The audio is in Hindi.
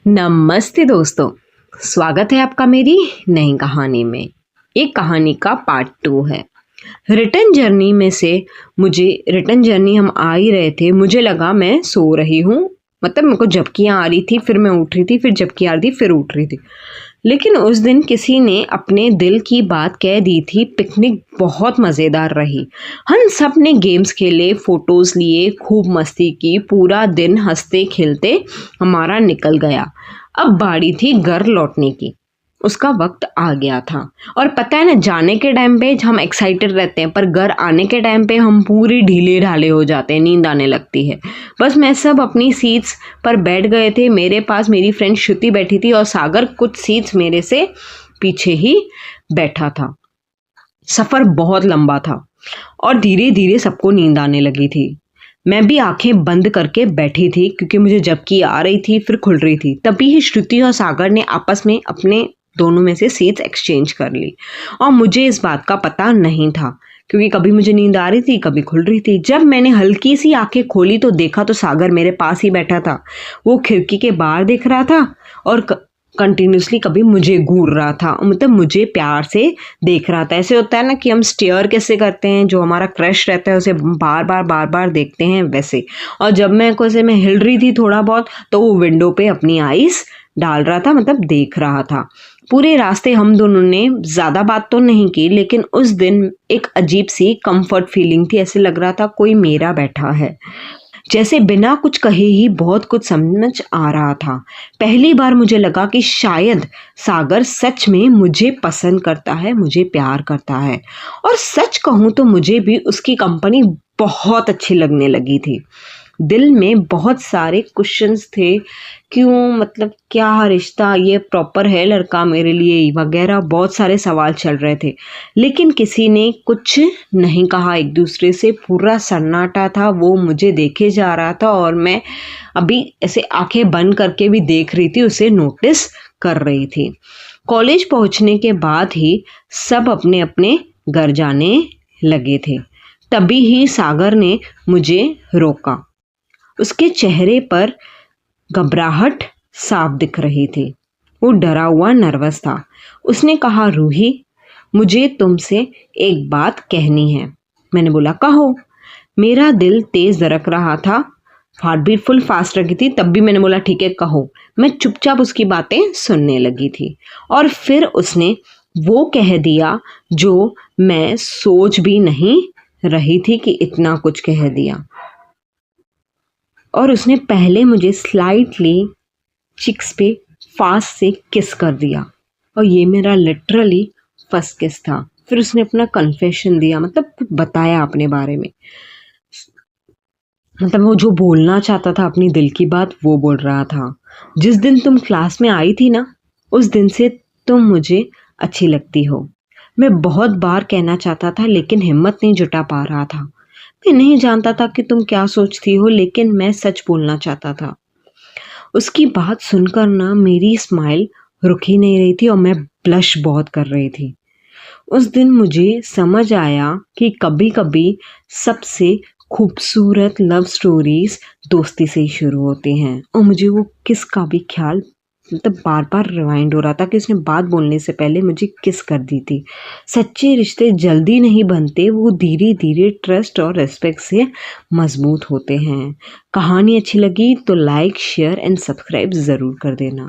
नमस्ते दोस्तों, स्वागत है आपका मेरी नई कहानी में। एक कहानी का पार्ट 2 है। रिटर्न जर्नी में से रिटर्न जर्नी हम आ ही रहे थे, मुझे लगा मैं सो रही हूँ, मतलब मेरे को झपकियाँ आ रही थी, फिर मैं उठ रही थी, फिर झपकी आ रही थी, फिर उठ रही थी। लेकिन उस दिन किसी ने अपने दिल की बात कह दी थी। पिकनिक बहुत मज़ेदार रही। हम सब ने गेम्स खेले, फोटोज़ लिए, खूब मस्ती की। पूरा दिन हंसते खेलते हमारा निकल गया। अब बारी थी घर लौटने की। उसका वक्त आ गया था। और पता है ना, जाने के टाइम पे हम एक्साइटेड रहते हैं, पर घर आने के टाइम पे हम पूरे ढीले ढाले हो जाते हैं, नींद आने लगती है। बस मैं सब अपनी सीट्स पर बैठ गए थे। मेरे पास मेरी फ्रेंड श्रुति बैठी थी और सागर कुछ सीट्स मेरे से पीछे ही बैठा था। सफ़र बहुत लंबा था और धीरे धीरे सबको नींद आने लगी थी। मैं भी आंखें बंद करके बैठी थी क्योंकि मुझे झपकी आ रही थी, फिर खुल रही थी। तभी ही श्रुति और सागर ने आपस में अपने दोनों में से सीट्स एक्सचेंज कर ली और मुझे इस बात का पता नहीं था क्योंकि कभी मुझे नींद आ रही थी, कभी खुल रही थी। जब मैंने हल्की सी आंखें खोली तो देखा तो सागर मेरे पास ही बैठा था। वो खिड़की के बाहर देख रहा था और कंटिन्यूसली कभी मुझे घूर रहा था, मतलब मुझे प्यार से देख रहा था। ऐसे होता है ना कि हम स्टेयर कैसे करते हैं, जो हमारा क्रश रहता है उसे बार बार देखते हैं, वैसे। और जब मैं हिल रही थी थोड़ा बहुत, तो वो विंडो पे अपनी आईज डाल रहा था, मतलब देख रहा था। पूरे रास्ते हम दोनों ने ज़्यादा बात तो नहीं की, लेकिन उस दिन एक अजीब सी कंफर्ट फीलिंग थी। ऐसे लग रहा था कोई मेरा बैठा है, जैसे बिना कुछ कहे ही बहुत कुछ समझ आ रहा था। पहली बार मुझे लगा कि शायद सागर सच में मुझे पसंद करता है, मुझे प्यार करता है। और सच कहूँ तो मुझे भी उसकी कंपनी बहुत अच्छी लगने लगी थी। दिल में बहुत सारे क्वेश्चंस थे, क्यों, मतलब क्या रिश्ता, ये प्रॉपर है लड़का मेरे लिए वगैरह, बहुत सारे सवाल चल रहे थे। लेकिन किसी ने कुछ नहीं कहा एक दूसरे से। पूरा सन्नाटा था। वो मुझे देखे जा रहा था और मैं अभी ऐसे आंखें बंद करके भी देख रही थी, उसे नोटिस कर रही थी। कॉलेज पहुंचने के बाद ही सब अपने अपने घर जाने लगे थे। तभी ही सागर ने मुझे रोका। उसके चेहरे पर घबराहट साफ दिख रही थी। वो डरा हुआ नर्वस था। उसने कहा, रूही, मुझे तुमसे एक बात कहनी है। मैंने बोला, कहो। मेरा दिल तेज धड़क रहा था, हार्ट बीट फुल फास्ट रखी थी। तब भी मैंने बोला, ठीक है, कहो। मैं चुपचाप उसकी बातें सुनने लगी थी और फिर उसने वो कह दिया जो मैं सोच भी नहीं रही थी कि इतना कुछ कह दिया। और उसने पहले मुझे स्लाइटली चिक्स पे फास्ट से किस कर दिया और ये मेरा लिटरली फर्स्ट किस था। फिर उसने अपना कन्फेशन दिया, मतलब बताया अपने बारे में। मतलब वो जो बोलना चाहता था, अपनी दिल की बात, वो बोल रहा था। जिस दिन तुम क्लास में आई थी ना, उस दिन से तुम मुझे अच्छी लगती हो। मैं बहुत बार कहना चाहता था लेकिन हिम्मत नहीं जुटा पा रहा था। मैं नहीं जानता था कि तुम क्या सोचती हो, लेकिन मैं सच बोलना चाहता था। उसकी बात सुनकर ना मेरी स्माइल रुक ही नहीं रही थी और मैं ब्लश बहुत कर रही थी। उस दिन मुझे समझ आया कि कभी कभी सबसे खूबसूरत लव स्टोरीज दोस्ती से ही शुरू होती हैं। और मुझे वो किस का भी ख्याल, मतलब बार बार रिवाइंड हो रहा था कि उसने बात बोलने से पहले मुझे किस कर दी थी। सच्चे रिश्ते जल्दी नहीं बनते, वो धीरे धीरे ट्रस्ट और रिस्पेक्ट से मजबूत होते हैं। कहानी अच्छी लगी तो लाइक, शेयर एंड सब्सक्राइब ज़रूर कर देना।